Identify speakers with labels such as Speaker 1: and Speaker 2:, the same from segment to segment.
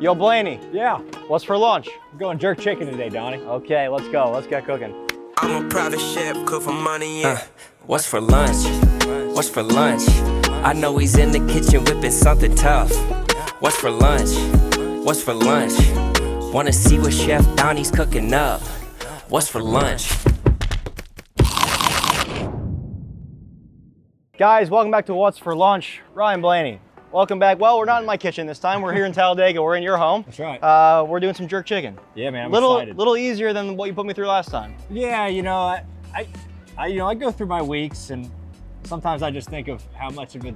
Speaker 1: Yo, Blaney.
Speaker 2: Yeah.
Speaker 1: What's for lunch?
Speaker 2: I'm going jerk chicken today, Donnie.
Speaker 1: Okay, let's go. Let's get cooking.
Speaker 3: I'm a private chef, cook for money, yeah. What's for lunch? What's for lunch? I know he's in the kitchen whipping something tough. What's for lunch? What's for lunch? Wanna see what Chef Donny's cooking up? What's for lunch?
Speaker 1: Guys, welcome back to What's for Lunch. Ryan Blaney. Welcome back. Well, we're not in my kitchen this time. We're here in Talladega. We're in your home.
Speaker 2: That's right.
Speaker 1: We're doing some jerk chicken.
Speaker 2: Yeah, man, I'm
Speaker 1: excited.
Speaker 2: excited.
Speaker 1: Little easier than what you put me through last time.
Speaker 2: Yeah, you know, I go through my weeks, and sometimes I just think of how much of a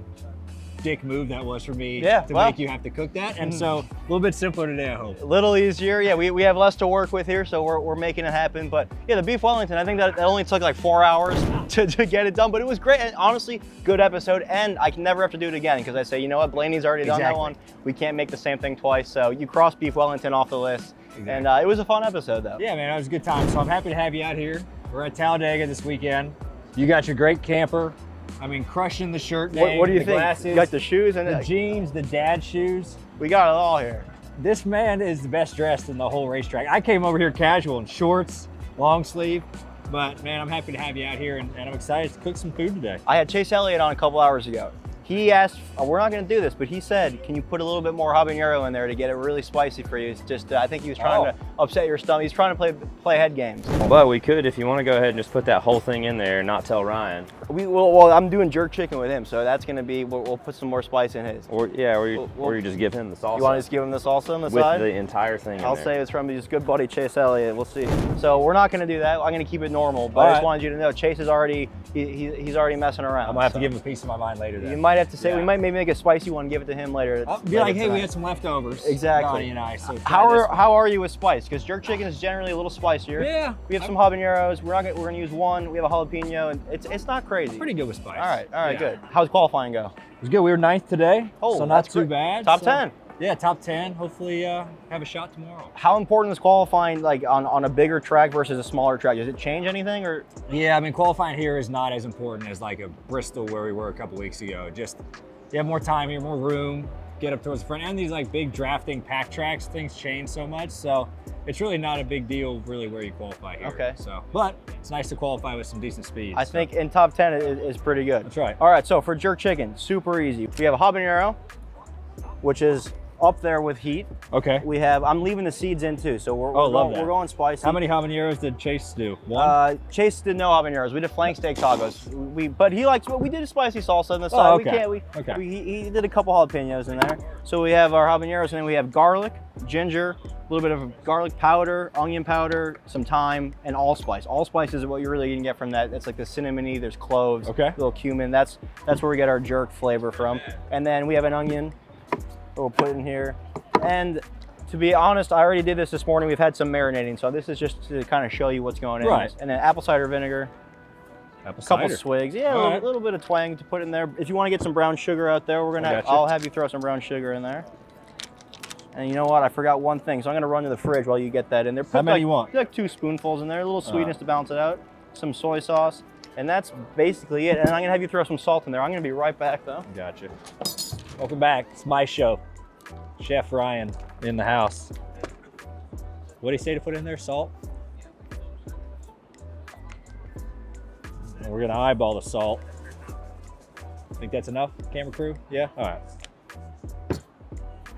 Speaker 2: dick move that was for me to make you have to cook that. And so a little bit simpler today, I hope.
Speaker 1: A little easier. Yeah, we have less to work with here, so we're making it happen. But yeah, the Beef Wellington, I think that only took like 4 hours to get it done, but it was great. And honestly, good episode. And I can never have to do it again because I say, you know what, Blaney's already done that one. We can't make the same thing twice. So you cross Beef Wellington off the list. Exactly. And it was a fun episode though.
Speaker 2: Yeah, man, it was a good time. So I'm happy to have you out here. We're at Talladega this weekend. You got your great camper. I mean, crushing the shirt day,
Speaker 1: what do you
Speaker 2: the
Speaker 1: think?
Speaker 2: glasses,
Speaker 1: You got the shoes and
Speaker 2: the jeans, the dad shoes.
Speaker 1: We got it all here.
Speaker 2: This man is the best dressed in the whole racetrack. I came over here casual in shorts, long sleeve, but man, I'm happy to have you out here and I'm excited to cook some food today.
Speaker 1: I had Chase Elliott on a couple hours ago. He asked, we're not gonna do this, but he said, can you put a little bit more habanero in there to get it really spicy for you? It's just, I think he was trying to upset your stomach. He's trying to play head games.
Speaker 4: But we could, if you want to go ahead and just put that whole thing in there and not tell Ryan.
Speaker 1: Well, I'm doing jerk chicken with him, so that's gonna be, we'll put some more spice in his.
Speaker 4: Or you just give him the salsa.
Speaker 1: You want to just give him the salsa on the side?
Speaker 4: With the entire thing in
Speaker 1: I'll
Speaker 4: there.
Speaker 1: say it's from his good buddy Chase Elliott. We'll see. So we're not gonna do that. I'm gonna keep it normal, but I just wanted you to know Chase is already, he's already messing around.
Speaker 2: I'm gonna have to give him a piece of my mind later then.
Speaker 1: You might have to say, we might maybe make a spicy one, give it to him later.
Speaker 2: Be like, hey, we had some leftovers.
Speaker 1: Exactly.
Speaker 2: Donnie and I. So
Speaker 1: how are you with spice? Because jerk chicken is generally a little spicier.
Speaker 2: Yeah.
Speaker 1: We have some habaneros. We're gonna use one. We have a jalapeno, and it's not crazy.
Speaker 2: Pretty good with spice.
Speaker 1: All right, good. How's qualifying go?
Speaker 2: It was good. We were 9th today, so not too bad.
Speaker 1: Top 10.
Speaker 2: Yeah, top 10. Hopefully have a shot tomorrow.
Speaker 1: How important is qualifying like on a bigger track versus a smaller track? Does it change anything or?
Speaker 2: Yeah, I mean, qualifying here is not as important as like a Bristol where we were a couple weeks ago. Just you have more time here, more room, get up towards the front. And these like big drafting pack tracks, things change so much. So it's really not a big deal really where you qualify here.
Speaker 1: Okay.
Speaker 2: So, but it's nice to qualify with some decent speed.
Speaker 1: I think in top 10 is pretty good.
Speaker 2: That's right.
Speaker 1: All right, so for jerk chicken, super easy. We have a habanero, which is up there with heat.
Speaker 2: Okay.
Speaker 1: We have, I'm leaving the seeds in too, so we're going spicy.
Speaker 2: How many habaneros did Chase do? One?
Speaker 1: Chase did no habaneros. We did flank steak tacos. But he likes, we did a spicy salsa on the side.
Speaker 2: Okay.
Speaker 1: He did a couple jalapenos in there. So we have our habaneros, and then we have garlic, ginger, a little bit of garlic powder, onion powder, some thyme, and allspice. Allspice is what you're really gonna get from that. It's like the cinnamony, there's cloves, a little cumin. That's where we get our jerk flavor from. And then we have an onion we'll put in here. And to be honest, I already did this morning. We've had some marinating, so this is just to kind of show you what's going in.
Speaker 2: Right.
Speaker 1: And then apple cider vinegar, a couple swigs. Yeah, a little bit of twang to put in there. If you want to get some brown sugar out there, I'll have you throw some brown sugar in there. And you know what? I forgot one thing, so I'm gonna run to the fridge while you get that in there.
Speaker 2: How many you want?
Speaker 1: Like 2 spoonfuls in there, a little sweetness to balance it out. Some soy sauce, and that's basically it. And I'm gonna have you throw some salt in there. I'm gonna be right back though.
Speaker 2: Gotcha. Welcome back. It's my show. Chef Ryan in the house. What did he say to put in there? Salt? And we're gonna eyeball the salt. Think that's enough, camera crew? Yeah? All right.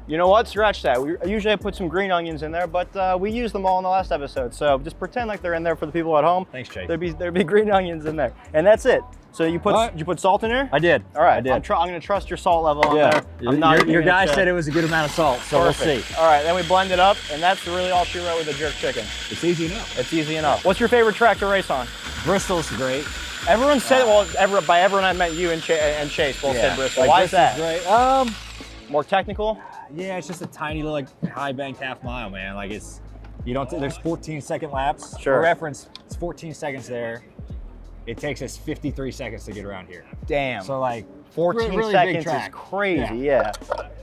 Speaker 1: You know what? Scratch that. Usually I put some green onions in there, but we used them all in the last episode. So just pretend like they're in there for the people at home.
Speaker 2: Thanks, Chase.
Speaker 1: There'd be green onions in there, and that's it. So you put salt in there?
Speaker 2: I did.
Speaker 1: All right.
Speaker 2: I did.
Speaker 1: I'm gonna trust your salt level on there.
Speaker 2: Your guy said it was a good amount of salt, so we'll see.
Speaker 1: All right, then we blend it up, and that's really all she wrote with the jerk chicken.
Speaker 2: It's easy enough.
Speaker 1: It's easy enough. What's your favorite track to race on?
Speaker 2: Bristol's great.
Speaker 1: Everyone said, by everyone I met, you and Chase both said Bristol.
Speaker 2: Like,
Speaker 1: why is that?
Speaker 2: Great.
Speaker 1: More technical?
Speaker 2: Yeah, it's just a tiny little like high banked half mile, man. Like there's 14-second laps.
Speaker 1: Sure.
Speaker 2: For reference, it's 14 seconds there. It takes us 53 seconds to get around here.
Speaker 1: Damn.
Speaker 2: So like
Speaker 1: 14
Speaker 2: really
Speaker 1: seconds is crazy, yeah.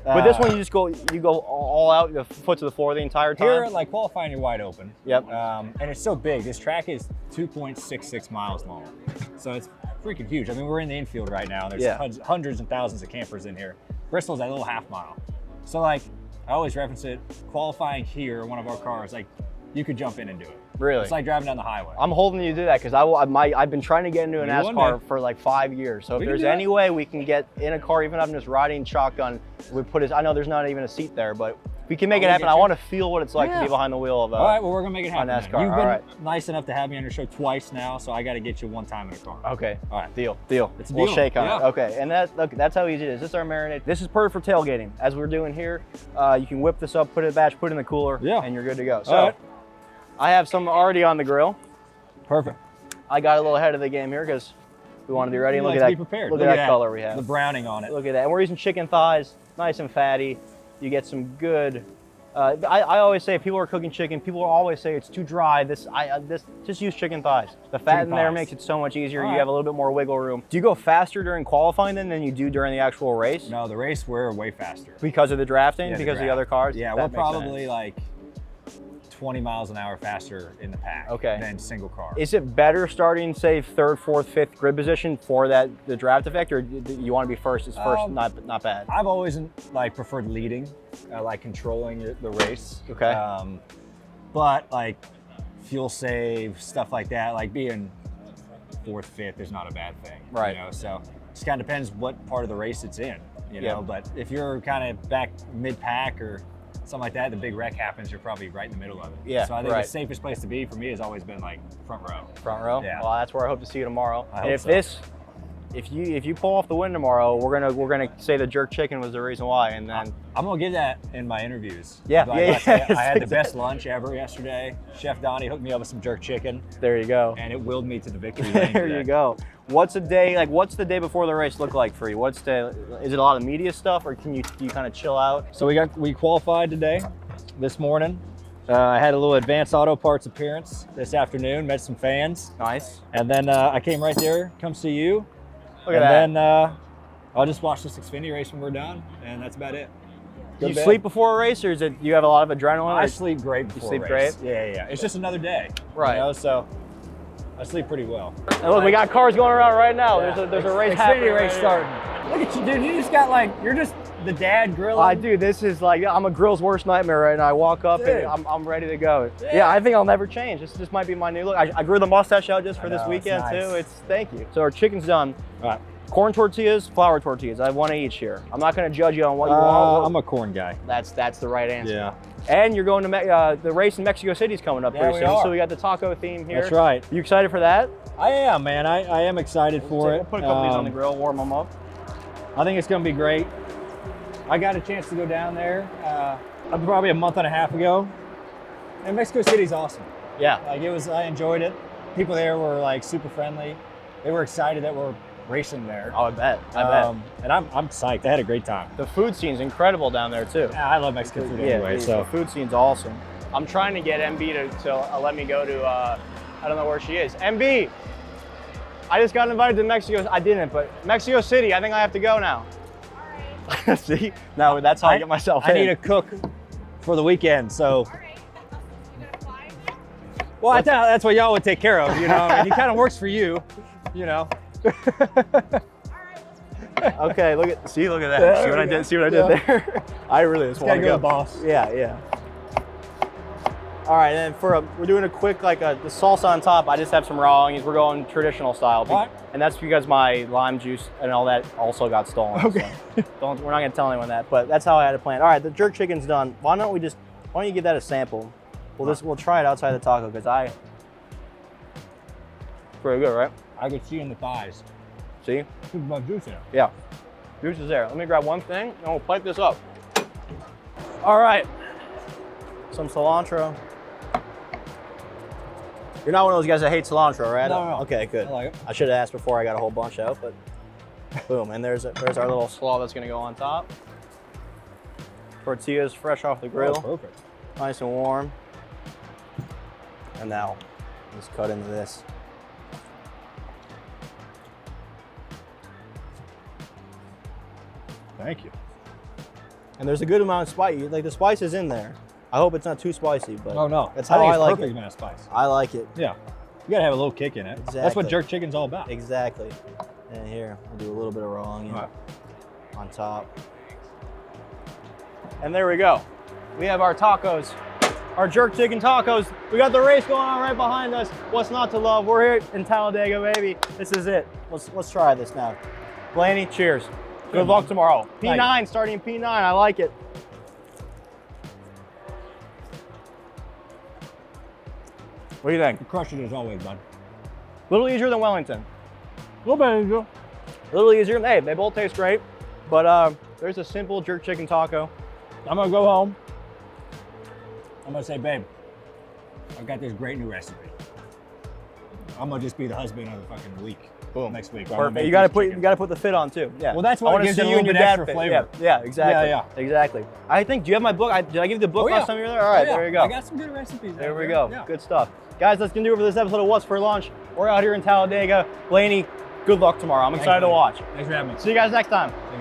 Speaker 1: But this one you go all out, the foot to the floor the entire time?
Speaker 2: Here, like qualifying, you're wide open.
Speaker 1: Yep.
Speaker 2: And it's so big. This track is 2.66 miles long. So it's freaking huge. I mean, we're in the infield right now. There's hundreds and thousands of campers in here. Bristol's that little half mile. So like, I always reference it. Qualifying here, one of our cars, like you could jump in and do it.
Speaker 1: Really?
Speaker 2: It's like driving down the highway.
Speaker 1: I'm holding you to do that because I've been trying to get into a
Speaker 2: Maybe one
Speaker 1: NASCAR
Speaker 2: day.
Speaker 1: for like 5 years. So if
Speaker 2: We can
Speaker 1: there's
Speaker 2: do that.
Speaker 1: any way we can get in a car, even if I'm just riding shotgun, we put his. I know there's not even a seat there, but if we can make it
Speaker 2: we'll
Speaker 1: happen.
Speaker 2: get
Speaker 1: I
Speaker 2: you.
Speaker 1: want to feel what it's like to
Speaker 2: Yeah.
Speaker 1: be behind the wheel of.
Speaker 2: All right, well, we're gonna make it happen. then.
Speaker 1: NASCAR,
Speaker 2: You've
Speaker 1: all
Speaker 2: been
Speaker 1: right.
Speaker 2: nice enough to have me on your show twice now, so I got to get you one time in a car.
Speaker 1: Okay.
Speaker 2: All right.
Speaker 1: Deal.
Speaker 2: It's a
Speaker 1: We'll
Speaker 2: deal.
Speaker 1: shake on
Speaker 2: Yeah.
Speaker 1: it. Okay. And that's how easy it is. This is our marinade. This is perfect for tailgating. As we're doing here, you can whip this up, put it in the batch, put it in the cooler,
Speaker 2: Yeah.
Speaker 1: and you're good to go. So
Speaker 2: All right.
Speaker 1: I have some already on the grill.
Speaker 2: Perfect.
Speaker 1: I got a little ahead of the game here because we want to be ready.
Speaker 2: You
Speaker 1: Look
Speaker 2: like
Speaker 1: at
Speaker 2: to
Speaker 1: that.
Speaker 2: be prepared.
Speaker 1: Look at that color we have.
Speaker 2: The browning on it.
Speaker 1: Look at that. And we're using chicken thighs, nice and fatty. You get some good. I always say if people are cooking chicken, people always say it's too dry. This just use chicken thighs. The fat
Speaker 2: Chicken
Speaker 1: in there
Speaker 2: thighs.
Speaker 1: makes it so much easier.
Speaker 2: All
Speaker 1: You
Speaker 2: right.
Speaker 1: have a little bit more wiggle room. Do you go faster during qualifying than you do during the actual race?
Speaker 2: No, the race we're way faster.
Speaker 1: Because of the drafting,
Speaker 2: Yeah,
Speaker 1: because of the
Speaker 2: draft.
Speaker 1: other cars.
Speaker 2: Yeah,
Speaker 1: That
Speaker 2: we're
Speaker 1: makes
Speaker 2: probably
Speaker 1: sense.
Speaker 2: like 20 miles an hour faster in the pack
Speaker 1: Okay.
Speaker 2: than single car.
Speaker 1: Is it better starting, say, third, fourth, fifth grid position for the draft effect, or do you want to be first? Is first not bad?
Speaker 2: I've always like preferred leading, like controlling the race.
Speaker 1: Okay.
Speaker 2: But like fuel save, stuff like that, like being fourth, fifth is not a bad thing.
Speaker 1: Right.
Speaker 2: You know, so it just kind of depends what part of the race it's in. You
Speaker 1: Yeah.
Speaker 2: know, but if you're kind of back mid-pack or something like that, the big wreck happens, you're probably right in the middle of it.
Speaker 1: Yeah,
Speaker 2: So I think
Speaker 1: right.
Speaker 2: the safest place to be for me has always been like front row.
Speaker 1: Front row.
Speaker 2: Yeah.
Speaker 1: Well, that's where I hope to see you tomorrow.
Speaker 2: I
Speaker 1: And
Speaker 2: hope
Speaker 1: if
Speaker 2: so.
Speaker 1: if you pull off the win tomorrow, we're gonna say the jerk chicken was the reason why, and then
Speaker 2: I'm gonna get that in my interviews.
Speaker 1: Yeah,
Speaker 2: Like,
Speaker 1: yeah,
Speaker 2: I said,
Speaker 1: yeah.
Speaker 2: I had the best lunch ever yesterday. Chef Donny hooked me up with some jerk chicken,
Speaker 1: there you go.
Speaker 2: and it willed me to the victory lane.
Speaker 1: There
Speaker 2: today.
Speaker 1: you go. What's the day before the race look like for you? Is it a lot of media stuff, or do you kind of chill out?
Speaker 2: So we qualified today, this morning. I had a little advanced auto parts appearance this afternoon, met some fans,
Speaker 1: Nice.
Speaker 2: and then I came right there, come see you.
Speaker 1: Look at
Speaker 2: and
Speaker 1: that.
Speaker 2: then I'll just watch this Xfinity race when we're done, and that's about it.
Speaker 1: Do
Speaker 2: Good
Speaker 1: you
Speaker 2: bed.
Speaker 1: sleep before a race, or you have a lot of adrenaline?
Speaker 2: I
Speaker 1: or-
Speaker 2: sleep great before
Speaker 1: sleep
Speaker 2: a race.
Speaker 1: great?
Speaker 2: Yeah. It's just another day.
Speaker 1: Right.
Speaker 2: You know, so I sleep pretty well.
Speaker 1: And look, we got cars going around right now. There's a race happening.
Speaker 2: Xfinity race
Speaker 1: right
Speaker 2: starting. Look at you, dude. You just got like, you're just the dad grilling.
Speaker 1: Dude, this is like, I'm a grill's worst nightmare right now. I walk up
Speaker 2: Dude.
Speaker 1: and I'm ready to go.
Speaker 2: Yeah.
Speaker 1: Yeah, I think I'll never change. This might be my new look. I grew the mustache out just for this
Speaker 2: know, it's
Speaker 1: weekend
Speaker 2: nice.
Speaker 1: too. Thank you. So our chicken's done.
Speaker 2: All right.
Speaker 1: Corn tortillas, flour tortillas. I have one of each here. I'm not going to judge you on what you want.
Speaker 2: I'm a corn guy.
Speaker 1: That's the right answer.
Speaker 2: Yeah.
Speaker 1: And you're going to the race in Mexico City is coming up
Speaker 2: Yeah,
Speaker 1: pretty
Speaker 2: we
Speaker 1: soon.
Speaker 2: are.
Speaker 1: So we got the taco theme here.
Speaker 2: That's right.
Speaker 1: You excited for that?
Speaker 2: I am, man. I am excited for
Speaker 1: We'll
Speaker 2: it.
Speaker 1: put a couple of these on the grill, warm them up.
Speaker 2: I think it's going to be great. I got a chance to go down there probably a month and a half ago, and Mexico City's awesome.
Speaker 1: Yeah.
Speaker 2: Like I enjoyed it. People there were like super friendly. They were excited that we're racing there.
Speaker 1: Oh, I bet. I bet.
Speaker 2: And I'm psyched. I had a great time.
Speaker 1: The food scene's incredible down there too.
Speaker 2: Yeah, I love Mexican food anyway.
Speaker 1: the
Speaker 2: So
Speaker 1: food scene's awesome. I'm trying to get MB to let me go to, I don't know where she is. MB, I just got invited to Mexico. I didn't, but Mexico City, I think I have to go now. All right. See? No, that's how I get myself
Speaker 2: I
Speaker 1: in.
Speaker 2: need a cook for the weekend. So, well, I thought that's what y'all would take care of. You know, and he kind of works for you. You know.
Speaker 1: Okay, look at that. See what I did? See what I did
Speaker 2: Yeah.
Speaker 1: there? I really just want
Speaker 2: Gotta
Speaker 1: to
Speaker 2: go,
Speaker 1: go.
Speaker 2: boss.
Speaker 1: Yeah. All right, and we're doing a quick the salsa on top. I just have some raw onions. We're going traditional style,
Speaker 2: All right.
Speaker 1: and that's because my lime juice and all that also got stolen.
Speaker 2: Okay.
Speaker 1: So we're not gonna tell anyone that, but that's how I had it planned. All right, the jerk chicken's done. Why don't you give that a sample? We'll try it outside the taco because pretty good, right?
Speaker 2: I could see in the thighs.
Speaker 1: See?
Speaker 2: Put my juice in it.
Speaker 1: Yeah. Juice is there. Let me grab one thing and we'll plate this up. All right. Some cilantro. You're not one of those guys that hate cilantro, right?
Speaker 2: No.
Speaker 1: Okay, good.
Speaker 2: I like it.
Speaker 1: I should have asked before I got a whole bunch out, but boom. And there's our little slaw that's gonna go on top. Tortillas fresh off the grill.
Speaker 2: Oh, perfect.
Speaker 1: Nice and warm. And now, let's cut into this.
Speaker 2: Thank you.
Speaker 1: And there's a good amount of spice. Like the spice is in there. I hope it's not too spicy, but
Speaker 2: Oh no,
Speaker 1: that's how
Speaker 2: think
Speaker 1: I
Speaker 2: it's
Speaker 1: like
Speaker 2: perfect
Speaker 1: it.
Speaker 2: amount of spice.
Speaker 1: I like it.
Speaker 2: Yeah, you gotta have a little kick in it. That's
Speaker 1: Exactly.
Speaker 2: what jerk chicken's all about.
Speaker 1: Exactly. And here, we'll do a little bit of raw onion
Speaker 2: All right.
Speaker 1: on top. And there we go. we have our tacos, our jerk chicken tacos. We got the race going on right behind us. What's not to love? We're here in Talladega, baby. This is it. Let's try this now. Blaney, cheers. Good luck tomorrow. P9, starting in P9. I like it. What do you think?
Speaker 2: You crushed it as always, bud.
Speaker 1: A little easier than Wellington.
Speaker 2: A little bit easier.
Speaker 1: A little easier. Hey, they both taste great, but there's a simple jerk chicken taco.
Speaker 2: I'm gonna go home. I'm gonna say, babe, I've got this great new recipe. I'm gonna just be the husband of the fucking week.
Speaker 1: Boom.
Speaker 2: Next week.
Speaker 1: Perfect. You gotta put the fit on too. Yeah.
Speaker 2: Well, that's
Speaker 1: I
Speaker 2: what
Speaker 1: wanna
Speaker 2: gives
Speaker 1: see
Speaker 2: it a
Speaker 1: you and
Speaker 2: little
Speaker 1: your
Speaker 2: bit
Speaker 1: dad
Speaker 2: extra
Speaker 1: fit.
Speaker 2: flavor.
Speaker 1: Yeah, exactly.
Speaker 2: Yeah.
Speaker 1: Exactly. I think. Do you have my book? Did I give you the book last time you were there? All right, there you go.
Speaker 2: I got some good recipes.
Speaker 1: There
Speaker 2: out
Speaker 1: we go.
Speaker 2: Yeah.
Speaker 1: Good stuff. Guys, that's gonna do it for this episode of What's for Lunch. We're out here in Talladega. Blaney, good luck tomorrow. I'm excited to watch.
Speaker 2: Thanks for having me.
Speaker 1: See you guys next time.
Speaker 2: Thank you.